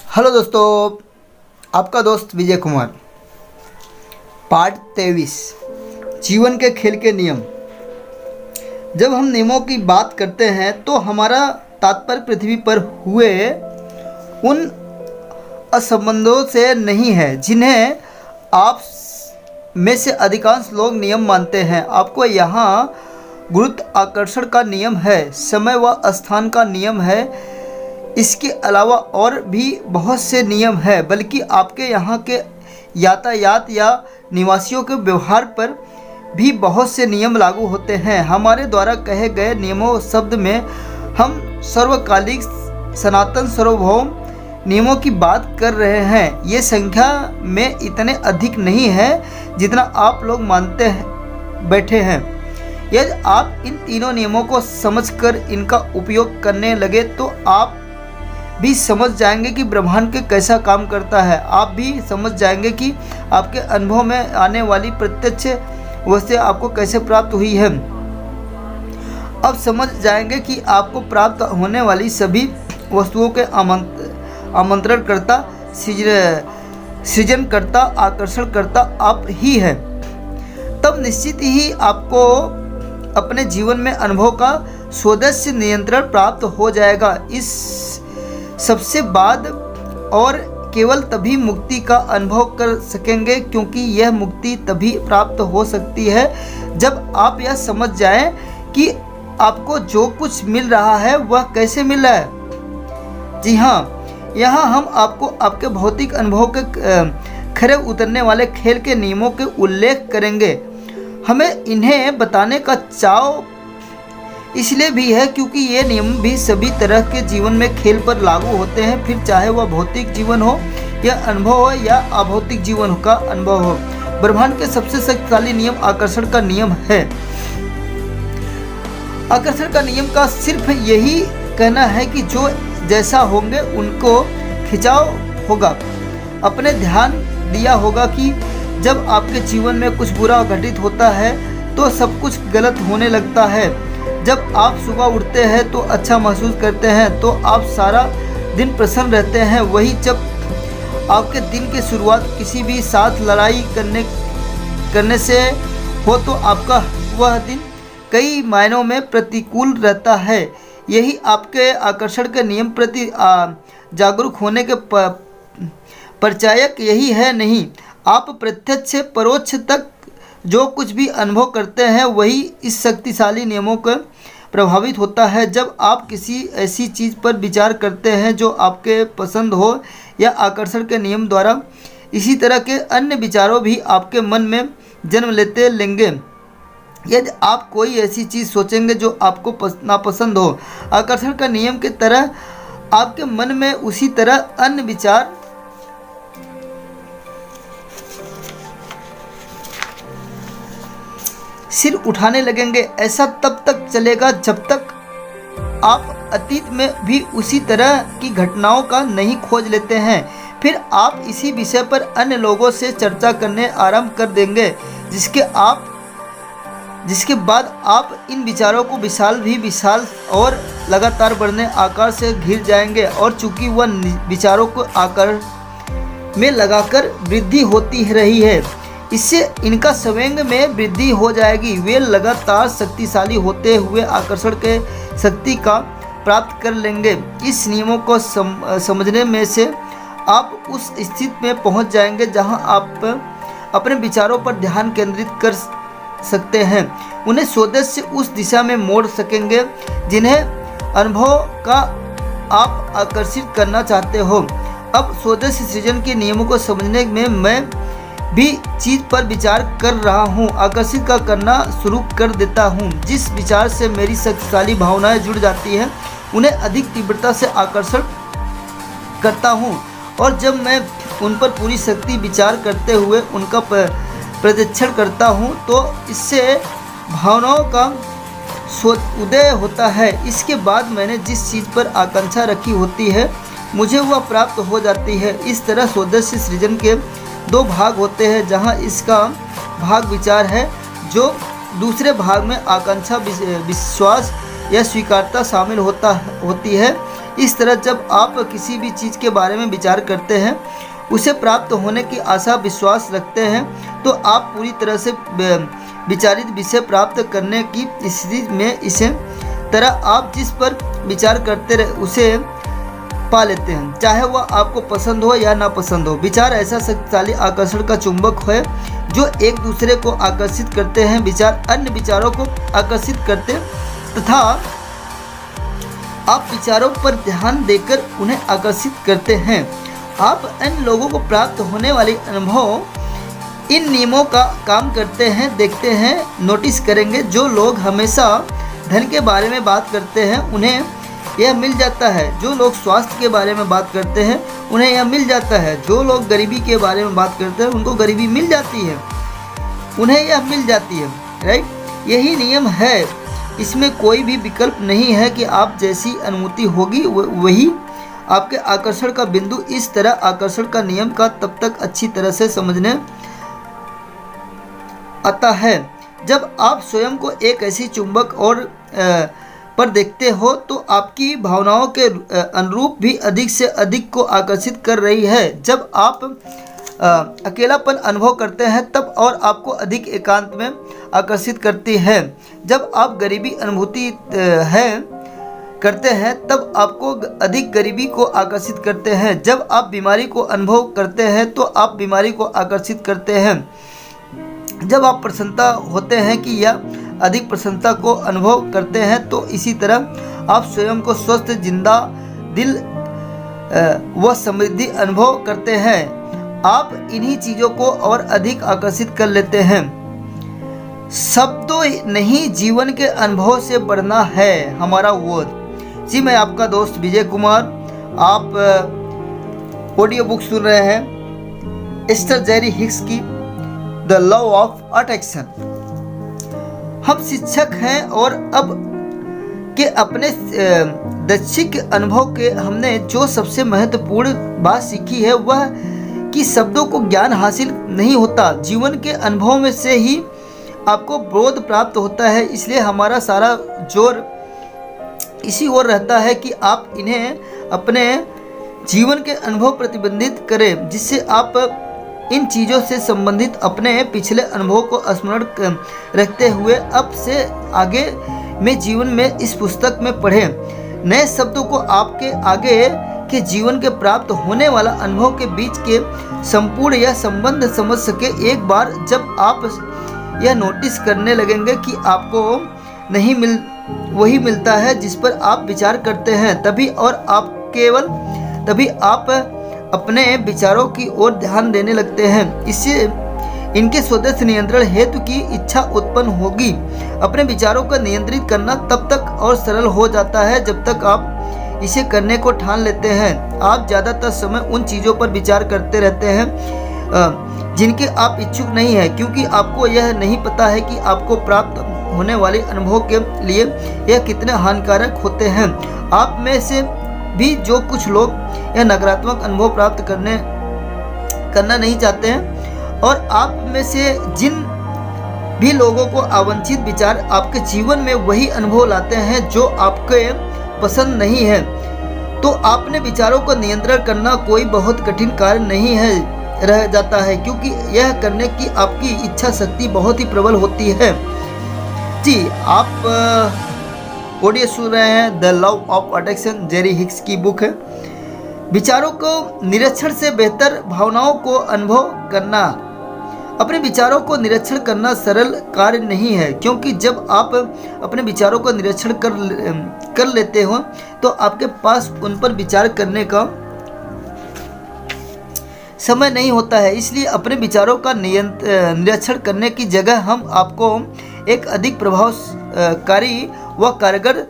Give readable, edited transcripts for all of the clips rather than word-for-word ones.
Hello दोस्तों, आपका दोस्त विजय कुमार। पार्ट 23, जीवन के खेल के नियम। जब हम नियमों की बात करते हैं तो हमारा तात्पर्य पृथ्वी पर हुए उन असंबंधों से नहीं है जिन्हें आप में से अधिकांश लोग नियम मानते हैं। आपको यहाँ गुरुत्वाकर्षण का नियम है, समय व स्थान का नियम है, इसके अलावा और भी बहुत से नियम हैं, बल्कि आपके यहाँ के यातायात या निवासियों के व्यवहार पर भी बहुत से नियम लागू होते हैं। हमारे द्वारा कहे गए नियमों शब्द में हम सर्वकालिक सनातन सार्वभौम नियमों की बात कर रहे हैं। ये संख्या में इतने अधिक नहीं है जितना आप लोग मानते बैठे हैं। यदि आप इन तीनों नियमों को समझकर इनका उपयोग करने लगे तो आप भी समझ जाएंगे कि ब्रह्मांड के कैसा काम करता है। आप भी समझ जाएंगे कि आपके अनुभव में आने वाली प्रत्यक्ष वस्तुएं आपको कैसे प्राप्त हुई है। अब समझ जाएंगे कि आपको प्राप्त होने वाली सभी वस्तुओं के आमंत्रणकर्ता, सृजनकर्ता, आकर्षणकर्ता आप ही हैं। तब निश्चित ही आपको अपने जीवन में अनुभव का स्वदेशी नियंत्रण प्राप्त हो जाएगा। इस सबसे बाद और केवल तभी मुक्ति का अनुभव कर सकेंगे, क्योंकि यह मुक्ति तभी प्राप्त हो सकती है जब आप यह समझ जाएं कि आपको जो कुछ मिल रहा है वह कैसे मिल रहा है। जी हाँ, यहाँ हम आपको आपके भौतिक अनुभव के खरे उतरने वाले खेल के नियमों के उल्लेख करेंगे। हमें इन्हें बताने का चाव इसलिए भी है क्योंकि ये नियम भी सभी तरह के जीवन में खेल पर लागू होते हैं, फिर चाहे वह भौतिक जीवन हो या अनुभव हो या अभौतिक जीवन का अनुभव हो। ब्रह्मांड के सबसे शक्तिशाली नियम आकर्षण का नियम है। आकर्षण का नियम का सिर्फ यही कहना है कि जो जैसा होंगे उनको खिंचाव होगा। अपने ध्यान दिया होगा कि जब आपके जीवन में कुछ बुरा घटित होता है तो सब कुछ गलत होने लगता है। जब आप सुबह उठते हैं तो अच्छा महसूस करते हैं तो आप सारा दिन प्रसन्न रहते हैं। वही जब आपके दिन की शुरुआत किसी भी साथ लड़ाई करने से हो तो आपका वह दिन कई मायनों में प्रतिकूल रहता है। यही आपके आकर्षण के नियम प्रति जागरूक होने के परिचायक यही है। नहीं, आप प्रत्यक्ष से परोक्ष तक जो कुछ भी अनुभव करते हैं वही इस शक्तिशाली नियमों को प्रभावित होता है। जब आप किसी ऐसी चीज़ पर विचार करते हैं जो आपके पसंद हो या आकर्षण के नियम द्वारा इसी तरह के अन्य विचारों भी आपके मन में जन्म लेंगे। यदि आप कोई ऐसी चीज़ सोचेंगे जो आपको नापसंद हो, आकर्षण का नियम की तरह आपके मन में उसी तरह अन्य विचार सिर उठाने लगेंगे। ऐसा तब तक चलेगा जब तक आप अतीत में भी उसी तरह की घटनाओं का नहीं खोज लेते हैं। फिर आप इसी विषय पर अन्य लोगों से चर्चा करने आरंभ कर देंगे, जिसके बाद आप इन विचारों को विशाल और लगातार बढ़ने आकार से घिर जाएंगे। और चूंकि वह विचारों को आकार में लगाकर वृद्धि होती रही है, इससे इनका संवेग में वृद्धि हो जाएगी। वे लगातार शक्तिशाली होते हुए आकर्षण के शक्ति का प्राप्त कर लेंगे। इस नियमों को समझने में से आप उस स्थिति में पहुंच जाएंगे जहां आप अपने विचारों पर ध्यान केंद्रित कर सकते हैं, उन्हें स्वदेश से उस दिशा में मोड़ सकेंगे जिन्हें अनुभव का आप आकर्षित करना चाहते हो। अब स्वदेश सृजन के नियमों को समझने में मैं भी चीज़ पर विचार कर रहा हूँ, आकर्षित का करना शुरू कर देता हूँ। जिस विचार से मेरी शक्तिशाली भावनाएं जुड़ जाती हैं उन्हें अधिक तीव्रता से आकर्षण करता हूँ, और जब मैं उन पर पूरी शक्ति विचार करते हुए उनका प्रदर्शन करता हूँ तो इससे भावनाओं का उदय होता है। इसके बाद मैंने जिस चीज़ पर आकांक्षा रखी होती है मुझे वह प्राप्त हो जाती है। इस तरह स्वदेश सृजन के दो भाग होते हैं, जहां इसका भाग विचार है जो दूसरे भाग में आकांक्षा, विश्वास या स्वीकारता शामिल होती है। इस तरह जब आप किसी भी चीज़ के बारे में विचार करते हैं, उसे प्राप्त होने की आशा विश्वास रखते हैं, तो आप पूरी तरह से विचारित विषय प्राप्त करने की स्थिति में इसे तरह आप जिस पर विचार करते रहे उसे पा लेते हैं, चाहे वह आपको पसंद हो या ना पसंद हो। विचार ऐसा शक्तिशाली आकर्षण का चुंबक है जो एक दूसरे को आकर्षित करते हैं। विचार अन्य विचारों को आकर्षित करते तथा आप विचारों पर ध्यान देकर उन्हें आकर्षित करते हैं। आप अन्य लोगों को प्राप्त होने वाले अनुभव इन नियमों का काम करते हैं। देखते हैं, नोटिस करेंगे, जो लोग हमेशा धन के बारे में बात करते हैं उन्हें यह मिल जाता है। जो लोग स्वास्थ्य के बारे में बात करते हैं उन्हें यह मिल जाता है। जो लोग गरीबी के बारे में बात करते हैं उनको गरीबी मिल जाती है, उन्हें यह मिल जाती है। राइट, यही नियम है, इसमें कोई भी विकल्प नहीं है कि आप जैसी अनुभूति होगी वही आपके आकर्षण का बिंदु। इस तरह आकर्षण का नियम का तब तक अच्छी तरह से समझने आता है जब आप स्वयं को एक ऐसी चुंबक और पर देखते हो तो आपकी भावनाओं के अनुरूप भी अधिक से अधिक को आकर्षित कर रही है। जब आप अकेलापन अनुभव करते हैं तब और आपको अधिक एकांत में आकर्षित करती है। जब आप गरीबी अनुभूति करते हैं तब आपको अधिक गरीबी को आकर्षित करते हैं। जब आप बीमारी को अनुभव करते हैं तो आप बीमारी को आकर्षित करते हैं। जब आप प्रसन्नता होते हैं कि या अधिक प्रसन्नता को अनुभव करते हैं तो इसी तरह आप स्वयं को स्वस्थ, जिंदा दिल व समृद्धि अनुभव करते हैं। आप इन्हीं चीज़ों को और अधिक आकर्षित कर लेते हैं। शब्दों नहीं, जीवन के अनुभव से बढ़ना है हमारा बोध। जी, मैं आपका दोस्त विजय कुमार। आप ऑडियो बुक सुन रहे हैं एस्टर जेरी हिक्स की द लॉ ऑफ अट्रैक्शन। हम शिक्षक हैं और अब के अपने दैक्षिक अनुभव के हमने जो सबसे महत्वपूर्ण बात सीखी है वह कि शब्दों को ज्ञान हासिल नहीं होता, जीवन के अनुभव में से ही आपको बोध प्राप्त होता है। इसलिए हमारा सारा जोर इसी ओर रहता है कि आप इन्हें अपने जीवन के अनुभव प्रतिबंधित करें, जिससे आप इन चीज़ों से संबंधित अपने पिछले अनुभव को स्मरण रखते हुए अब से आगे में जीवन में इस पुस्तक में पढ़ें। नए शब्दों को आपके आगे के जीवन के प्राप्त होने वाला अनुभव के बीच के संपूर्ण यह संबंध समझ सके। एक बार जब आप यह नोटिस करने लगेंगे कि आपको नहीं वही मिलता है जिस पर आप विचार करते हैं, तभी आप अपने विचारों की ओर ध्यान देने लगते हैं। इससे इनके स्वदेश नियंत्रण हेतु की इच्छा उत्पन्न होगी। अपने विचारों को नियंत्रित करना तब तक और सरल हो जाता है जब तक आप इसे करने को ठान लेते हैं। आप ज़्यादातर समय उन चीज़ों पर विचार करते रहते हैं जिनके आप इच्छुक नहीं हैं, क्योंकि आपको यह नहीं पता है कि आपको प्राप्त होने वाले अनुभव के लिए यह कितने हानिकारक होते हैं। आप में से भी जो कुछ लोग यह नकारात्मक अनुभव प्राप्त करना नहीं चाहते हैं, और आप में से जिन भी लोगों को अवांछित विचार आपके जीवन में वही अनुभव लाते हैं जो आपके पसंद नहीं है, तो आपने विचारों को नियंत्रण करना कोई बहुत कठिन कार्य नहीं है रह जाता है, क्योंकि यह करने की आपकी इच्छा शक्ति बहुत ही प्रबल होती है। जी, आप ऑडियो सुन रहे हैं the law of attraction, Jerry Hicks की बुक है। विचारों को निरीक्षण से बेहतर भावनाओं को अनुभव करना। अपने विचारों को निरीक्षण करना सरल कार्य नहीं है, क्योंकि जब आप अपने विचारों को निरीक्षण कर लेते हो तो आपके पास उन पर विचार करने का समय नहीं होता है। इसलिए अपने विचारों का निरीक्षण करने की जगह हम आपको एक अधिक प्रभावकारी व कारगर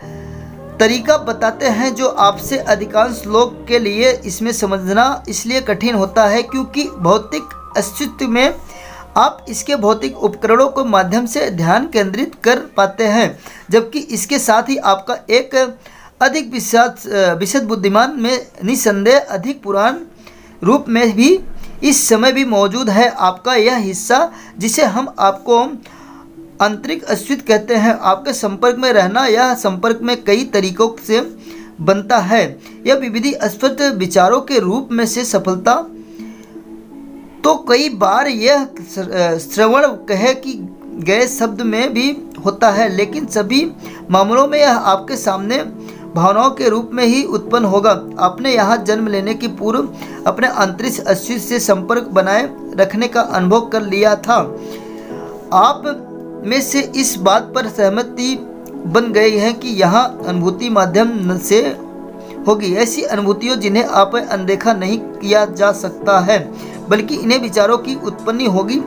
तरीका बताते हैं, जो आपसे अधिकांश लोग के लिए इसमें समझना इसलिए कठिन होता है क्योंकि भौतिक अस्तित्व में आप इसके भौतिक उपकरणों के माध्यम से ध्यान केंद्रित कर पाते हैं, जबकि इसके साथ ही आपका एक अधिक विशद बुद्धिमान में निसंदेह अधिक पुरान रूप में भी इस समय भी मौजूद है। आपका यह हिस्सा जिसे हम आपको आंतरिक अस्तित्व कहते हैं, आपके संपर्क में रहना, यह संपर्क में कई तरीकों से बनता है। यह विविधि स्पष्ट विचारों के रूप में से सफलता तो कई बार यह श्रवण कहे कि गए शब्द में भी होता है, लेकिन सभी मामलों में यह आपके सामने भावनाओं के रूप में ही उत्पन्न होगा। आपने यहाँ जन्म लेने की पूर्व अपने अंतरिक्ष अस्तित्व से संपर्क बनाए रखने का अनुभव कर लिया था। आप में से इस बात पर सहमति बन गई है कि यहाँ अनुभूति माध्यम से होगी, ऐसी अनुभूतियों जिन्हें आप अनदेखा नहीं किया जा सकता है, बल्कि इन्हें विचारों की उत्पत्ति होगी।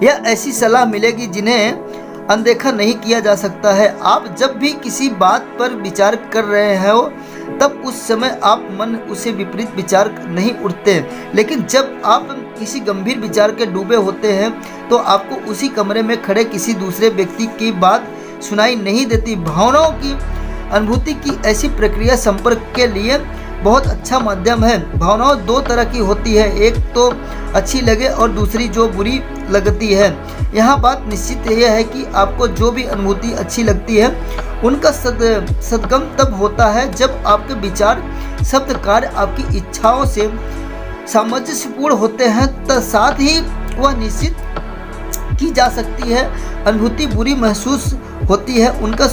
यह ऐसी सलाह मिलेगी जिन्हें अनदेखा नहीं किया जा सकता है। आप जब भी किसी बात पर विचार कर रहे हो तब उस समय आप मन उसे विपरीत विचार नहीं उठते, लेकिन जब आप किसी गंभीर विचार के डूबे होते हैं तो आपको उसी कमरे में खड़े किसी दूसरे व्यक्ति की बात सुनाई नहीं देती। भावनाओं की अनुभूति की ऐसी प्रक्रिया संपर्क के लिए बहुत अच्छा माध्यम है। भावनाएं दो तरह की होती है, एक तो अच्छी लगे और दूसरी जो बुरी लगती है। यहाँ बात निश्चित यह है कि आपको जो भी अनुभूति अच्छी लगती है उनका सदगम तब होता है जब आपके विचार, शब्द, कार्य आपकी इच्छाओं से सामंजस्यपूर्ण होते हैं। साथ ही वह निश्चित की जा सकती है अनुभूति बुरी महसूस होती है। उनका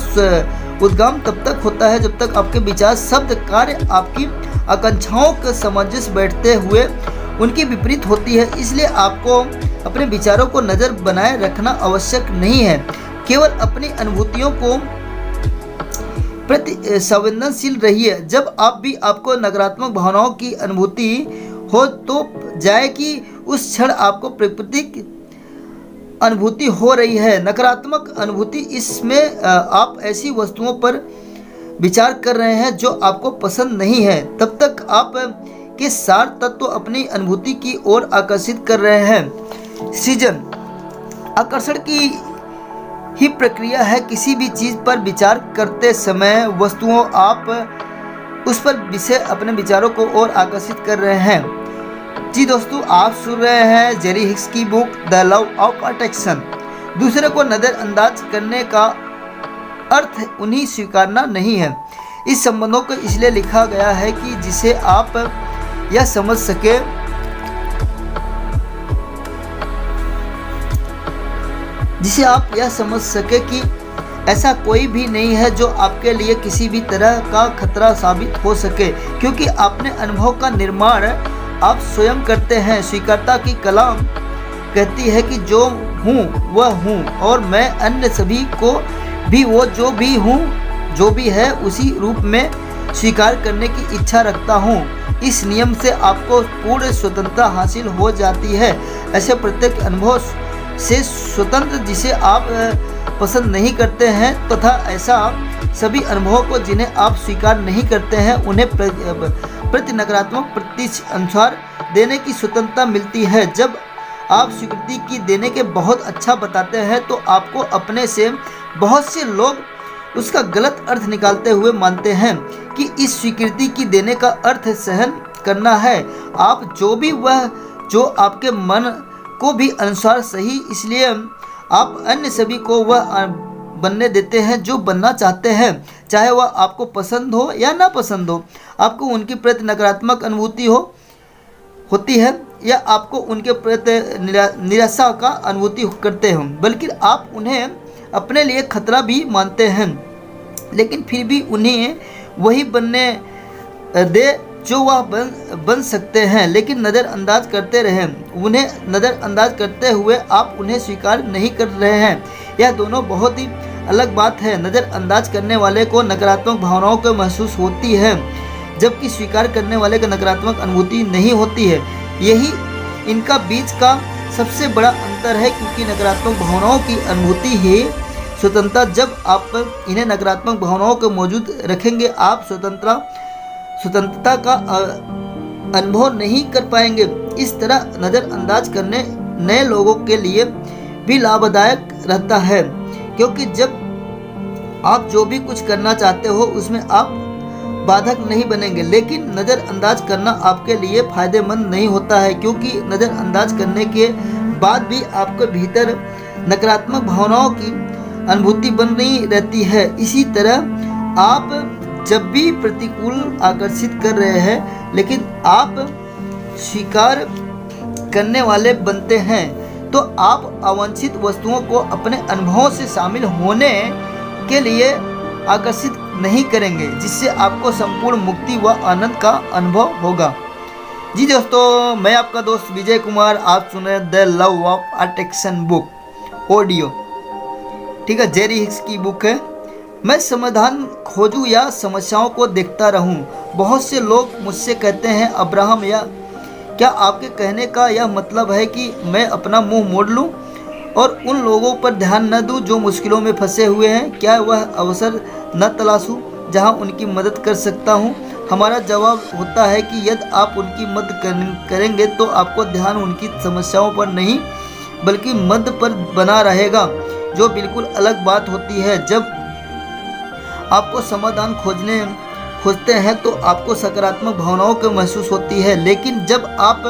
उद्गम तब तक होता है जब तक आपके विचार, शब्द, कार्य आपकी आकांक्षाओं के सामंजस्य बैठते हुए उनकी विपरीत होती है। इसलिए आपको अपने विचारों को नज़र बनाए रखना आवश्यक नहीं है, केवल अपनी अनुभूतियों को प्रति संवेदनशील रहिए। जब आप भी आपको नकारात्मक भावनाओं की अनुभूति हो तो जाए कि उस क्षण आपको प्राकृतिक अनुभूति हो रही है। नकारात्मक अनुभूति इसमें आप ऐसी वस्तुओं पर विचार कर रहे हैं जो आपको पसंद नहीं है। तब तक आप के सार तत्व अपनी अनुभूति की ओर आकर्षित कर रहे हैं। सृजन आकर्षण की ही प्रक्रिया है। किसी भी चीज़ पर विचार करते समय वस्तुओं आप उस पर विषय अपने विचारों को और आकर्षित कर रहे हैं। जी दोस्तों, आप सुन रहे हैं जेरी हिक्स की book the love of attraction. दूसरे को नज़रअंदाज करने का अर्थ उन्हें स्वीकारना नहीं है। इस संबंधों को इसलिए लिखा गया है कि जिसे आप यह समझ सके कि ऐसा कोई भी नहीं है जो आपके लिए किसी भी तरह का खतरा साबित हो सके, क्योंकि अपने अनुभव का निर्माण आप स्वयं करते हैं। स्वीकारता की कलाम कहती है कि जो हूँ वह हूँ और मैं अन्य सभी को भी वो जो भी है उसी रूप में स्वीकार करने की इच्छा रखता हूँ। इस नियम से आपको पूर्ण स्वतंत्रता हासिल हो जाती है। ऐसे प्रत्येक अनुभव से स्वतंत्र जिसे आप पसंद नहीं करते हैं तथा ऐसा सभी अनुभवों को जिन्हें आप स्वीकार नहीं करते हैं उन्हें प्रति नकारात्मक अनुसार देने की स्वतंत्रता मिलती है। जब आप स्वीकृति की देने के बहुत अच्छा बताते हैं तो आपको अपने से बहुत से लोग उसका गलत अर्थ निकालते हुए मानते हैं कि इस स्वीकृति की देने का अर्थ सहन करना है। आप जो आपके मन को भी अनुसार सही, इसलिए आप अन्य सभी को वह बनने देते हैं जो बनना चाहते हैं, चाहे वह आपको पसंद हो या ना पसंद हो। आपको उनके प्रति नकारात्मक अनुभूति होती है या आपको उनके प्रति निराशा का अनुभूति करते हो, बल्कि आप उन्हें अपने लिए खतरा भी मानते हैं, लेकिन फिर भी उन्हें वही बनने दे जो वह बन सकते हैं, लेकिन नज़रअंदाज करते रहें। उन्हें नज़रअंदाज करते हुए आप उन्हें स्वीकार नहीं कर रहे हैं। यह दोनों बहुत ही अलग बात है। नज़रअंदाज करने वाले को नकारात्मक भावनाओं को महसूस होती है, जबकि स्वीकार करने वाले को नकारात्मक अनुभूति नहीं होती है। यही इनका बीच का सबसे बड़ा अंतर है, क्योंकि नकारात्मक भावनाओं की अनुभूति ही स्वतंत्रता। जब आप इन्हें नकारात्मक भावनाओं को मौजूद रखेंगे आप स्वतंत्रता का अनुभव नहीं कर पाएंगे। इस तरह नज़रअंदाज करने नए लोगों के लिए भी लाभदायक रहता है, क्योंकि जब आप जो भी कुछ करना चाहते हो उसमें आप बाधक नहीं बनेंगे। लेकिन नज़रअंदाज करना आपके लिए फ़ायदेमंद नहीं होता है, क्योंकि नज़रअंदाज करने के बाद भी आपके भीतर नकारात्मक भावनाओं की अनुभूति बन रही रहती है। इसी तरह आप जब भी प्रतिकूल आकर्षित कर रहे हैं, लेकिन आप स्वीकार करने वाले बनते हैं तो आप अवांछित वस्तुओं को अपने अनुभवों से शामिल होने के लिए आकर्षित नहीं करेंगे, जिससे आपको संपूर्ण मुक्ति व आनंद का अनुभव होगा। जी दोस्तों, मैं आपका दोस्त विजय कुमार, आप सुन रहे the love of attraction book audio. ठीक है, जेरी हिक्स की बुक है। मैं समाधान खोजूं या समस्याओं को देखता रहूं। बहुत से लोग मुझसे कहते हैं, अब्राहम, या क्या आपके कहने का यह मतलब है कि मैं अपना मुंह मोड़ लूं और उन लोगों पर ध्यान न दूं जो मुश्किलों में फंसे हुए हैं? क्या वह अवसर न तलाशूं जहां उनकी मदद कर सकता हूं? हमारा जवाब होता है कि यदि आप उनकी मदद करेंगे तो आपको ध्यान उनकी समस्याओं पर नहीं बल्कि मध्य पर बना रहेगा, जो बिल्कुल अलग बात होती है। जब आपको समाधान खोजते हैं तो आपको सकारात्मक भावनाओं की महसूस होती है, लेकिन जब आप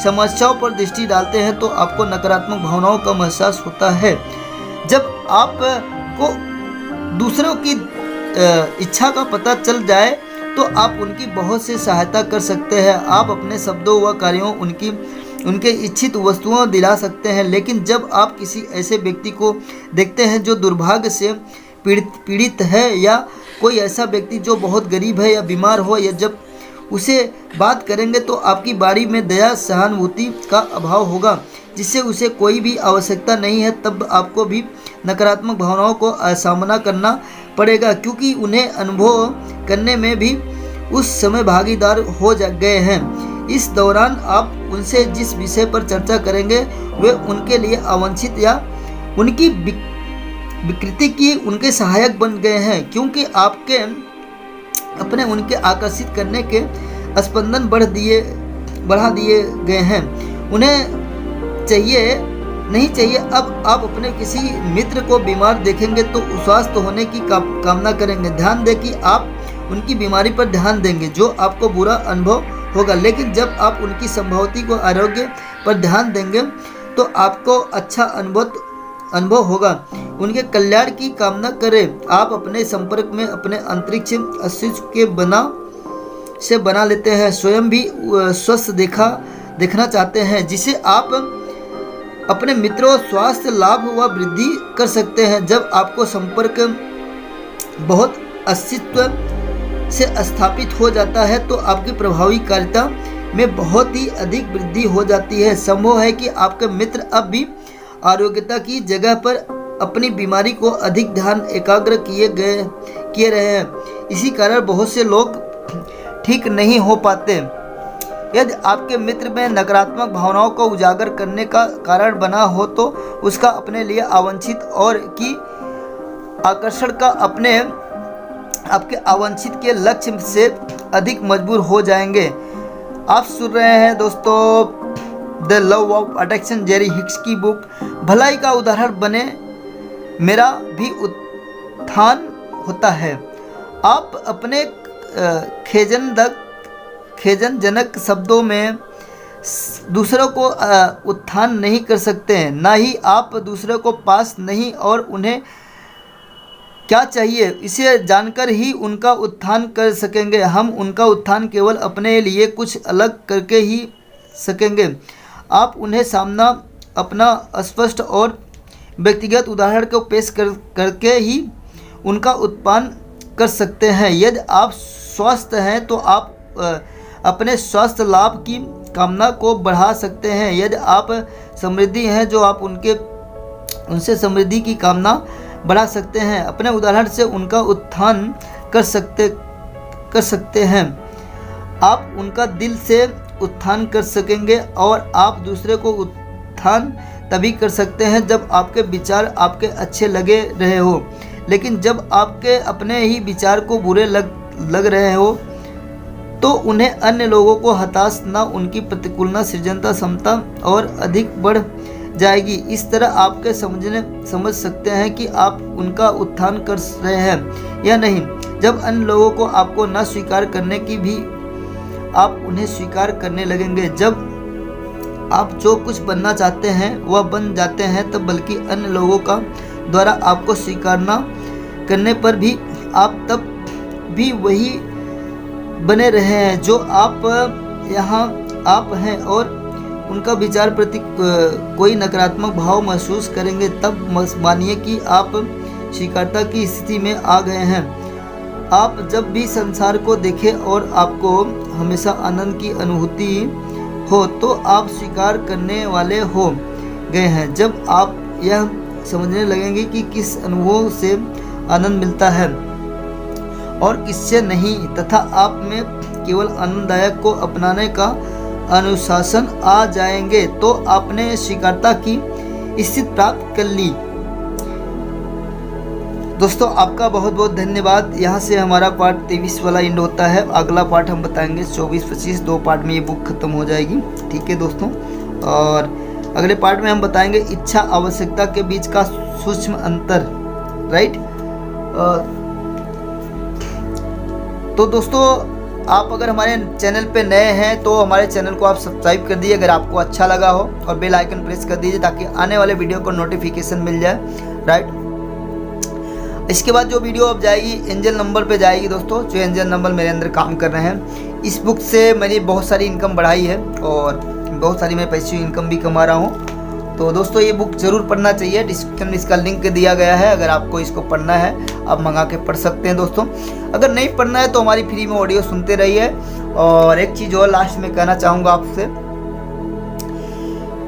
समस्याओं पर दृष्टि डालते हैं तो आपको नकारात्मक भावनाओं का महसूस होता है। जब आपको दूसरों की इच्छा का पता चल जाए तो आप उनकी बहुत सी सहायता कर सकते हैं। आप अपने शब्दों व कार्यों उनके इच्छित वस्तुओं दिला सकते हैं, लेकिन जब आप किसी ऐसे व्यक्ति को देखते हैं जो दुर्भाग्य से पीड़ित है, या कोई ऐसा व्यक्ति जो बहुत गरीब है या बीमार हो, या जब उसे बात करेंगे तो आपकी बारी में दया सहानुभूति का अभाव होगा, जिससे उसे कोई भी आवश्यकता नहीं है, तब आपको भी नकारात्मक भावनाओं को सामना करना पड़ेगा, क्योंकि उन्हें अनुभव करने में भी उस समय भागीदार हो गए हैं। इस दौरान आप उनसे जिस विषय पर चर्चा करेंगे वे उनके लिए अवांछित या उनकी विकृति की उनके सहायक बन गए हैं, क्योंकि आपके अपने उनके आकर्षित करने के स्पंदन बढ़ा दिए गए हैं। उन्हें नहीं चाहिए। अब आप अपने किसी मित्र को बीमार देखेंगे तो स्वस्थ होने की कामना करेंगे। ध्यान दें कि आप उनकी बीमारी पर ध्यान देंगे, जो आपको बुरा अनुभव होगा, लेकिन जब आप उनकी संभावती को आरोग्य पर ध्यान देंगे तो आपको अच्छा अनुभव होगा। उनके कल्याण की कामना करें। आप अपने संपर्क में अपने अंतरिक्ष अस्तित्व के बना लेते हैं, स्वयं भी स्वस्थ देखना चाहते हैं, जिसे आप अपने मित्रों स्वास्थ्य लाभ व वृद्धि कर सकते हैं। जब आपको संपर्क बहुत अस्तित्व से स्थापित हो जाता है तो आपकी प्रभावकारिता में बहुत ही अधिक वृद्धि हो जाती है। संभव है कि आपके मित्र अब भी आरोग्यता की जगह पर अपनी बीमारी को अधिक ध्यान एकाग्र किए रहे हैं। इसी कारण बहुत से लोग ठीक नहीं हो पाते। यदि आपके मित्र में नकारात्मक भावनाओं को उजागर करने का कारण बना हो तो उसका अपने लिए अवांछित और की आकर्षण का आपके अवांछित के लक्ष्य से अधिक मजबूर हो जाएंगे। आप सुन रहे हैं दोस्तों the love of attraction, Jerry Hicks की बुक। भलाई का उदाहरण बने मेरा भी उत्थान होता है। आप अपने खेदजनक शब्दों में दूसरों को उत्थान नहीं कर सकते, ना ही आप दूसरों को पास नहीं और उन्हें क्या चाहिए इसे जानकर ही उनका उत्थान कर सकेंगे। हम उनका उत्थान केवल अपने लिए कुछ अलग करके ही सकेंगे। आप उन्हें सामना अपना स्पष्ट और व्यक्तिगत उदाहरण को पेश करके ही उनका उत्थान कर सकते हैं। यदि आप स्वस्थ हैं तो आप अपने स्वास्थ्य लाभ की कामना को बढ़ा सकते हैं। यदि आप समृद्धि हैं जो आप उनसे समृद्धि की कामना बढ़ा सकते हैं। अपने उदाहरण से उनका उत्थान कर सकते हैं। आप उनका दिल से उत्थान कर सकेंगे और आप दूसरे को उत्थान तभी कर सकते हैं जब आपके विचार आपके अच्छे लगे रहे हो। लेकिन जब आपके अपने ही विचार को बुरे लग रहे हो तो उन्हें अन्य लोगों को हताश ना उनकी प्रतिकूलता सृजनता क्षमता और अधिक बढ़ जाएगी। इस तरह आपके समझ सकते हैं कि आप उनका उत्थान कर रहे हैं या नहीं। जब अन्य लोगों को आपको न स्वीकार करने की भी आप उन्हें स्वीकार करने लगेंगे। जब आप जो कुछ बनना चाहते हैं वह बन जाते हैं तब बल्कि अन्य लोगों का द्वारा आपको स्वीकार न करने पर भी आप तब भी वही बने रहे हैं जो आप यहाँ आप हैं, और उनका विचार प्रति कोई नकारात्मक भाव महसूस करेंगे, तब मानिए कि आप स्वीकारता की स्थिति में आ गए हैं। आप जब भी संसार को देखें और आपको हमेशा आनंद की अनुभूति हो, तो आप स्वीकार करने वाले हो गए हैं। जब आप यह समझने लगेंगे कि किस अनुभव से आनंद मिलता है और किससे नहीं, तथा आप में केवल आनंददायक को अपनाने का अनुशासन आ जाएंगे, तो आपने स्वीकारता की स्थिति प्राप्त कर ली। दोस्तों आपका बहुत बहुत धन्यवाद। यहाँ से हमारा पार्ट 23 वाला एंड होता है। अगला पार्ट हम बताएंगे 24-25, 2 पार्ट में ये बुक खत्म हो जाएगी। ठीक है दोस्तों, और अगले पार्ट में हम बताएंगे इच्छा आवश्यकता के बीच का सूक्ष्म अंतर, राइट। तो दोस्तों आप अगर हमारे चैनल पे नए हैं तो हमारे चैनल को आप सब्सक्राइब कर दीजिए अगर आपको अच्छा लगा हो, और बेल आइकन प्रेस कर दीजिए ताकि आने वाले वीडियो को नोटिफिकेशन मिल जाए, राइट। इसके बाद जो वीडियो अब जाएगी एंजल नंबर पे जाएगी दोस्तों, जो एंजल नंबर मेरे अंदर काम कर रहे हैं। इस बुक से मेरी बहुत सारी इनकम बढ़ाई है और बहुत सारी मैं पैसे इनकम भी कमा रहा हूँ। तो दोस्तों ये बुक ज़रूर पढ़ना चाहिए। डिस्क्रिप्शन में इसका लिंक दिया गया है, अगर आपको इसको पढ़ना है आप मंगा के पढ़ सकते हैं दोस्तों। अगर नहीं पढ़ना है तो हमारी फ्री में ऑडियो सुनते रहिए। और एक चीज़ और लास्ट में कहना चाहूँगा आपसे,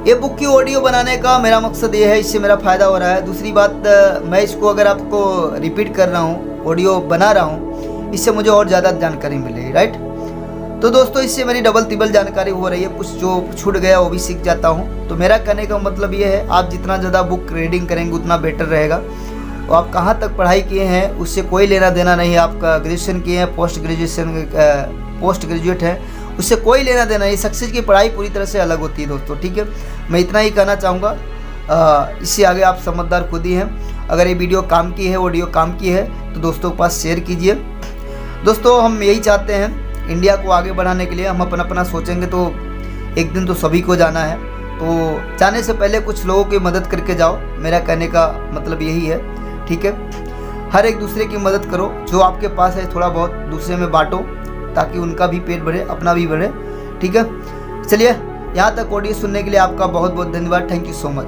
ये बुक की ऑडियो बनाने का मेरा मकसद ये है, इससे मेरा फ़ायदा हो रहा है। दूसरी बात, मैं इसको अगर आपको रिपीट कर रहा हूँ, ऑडियो बना रहा हूँ, इससे मुझे और ज़्यादा जानकारी मिलेगी, राइट। तो दोस्तों इससे मेरी डबल तिबल जानकारी हो रही है, कुछ जो छूट गया वो भी सीख जाता हूँ। तो मेरा कहने का मतलब ये है, आप जितना ज़्यादा बुक रीडिंग करेंगे उतना बेटर रहेगा। और आप कहाँ तक पढ़ाई किए हैं उससे कोई लेना देना नहीं है। आपका ग्रेजुएशन किए हैं, पोस्ट ग्रेजुएट है, उससे कोई लेना देना नहीं। सक्सेस की पढ़ाई पूरी तरह से अलग होती है दोस्तों, ठीक है। मैं इतना ही कहना चाहूँगा, इससे आगे आप समझदार खुद ही हैं। अगर ये वीडियो काम की है, ऑडियो काम की है, तो दोस्तों के पास शेयर कीजिए। दोस्तों हम यही चाहते हैं, इंडिया को आगे बढ़ाने के लिए हम अपना सोचेंगे तो एक दिन तो सभी को जाना है। तो जाने से पहले कुछ लोगों की मदद करके जाओ, मेरा कहने का मतलब यही है, ठीक है। हर एक दूसरे की मदद करो, जो आपके पास है थोड़ा बहुत दूसरे में बांटो, ताकि उनका भी पेट भरे, अपना भी बढ़े, ठीक है। चलिए यहाँ तक ऑडियो सुनने के लिए आपका बहुत बहुत धन्यवाद। Thank you so much.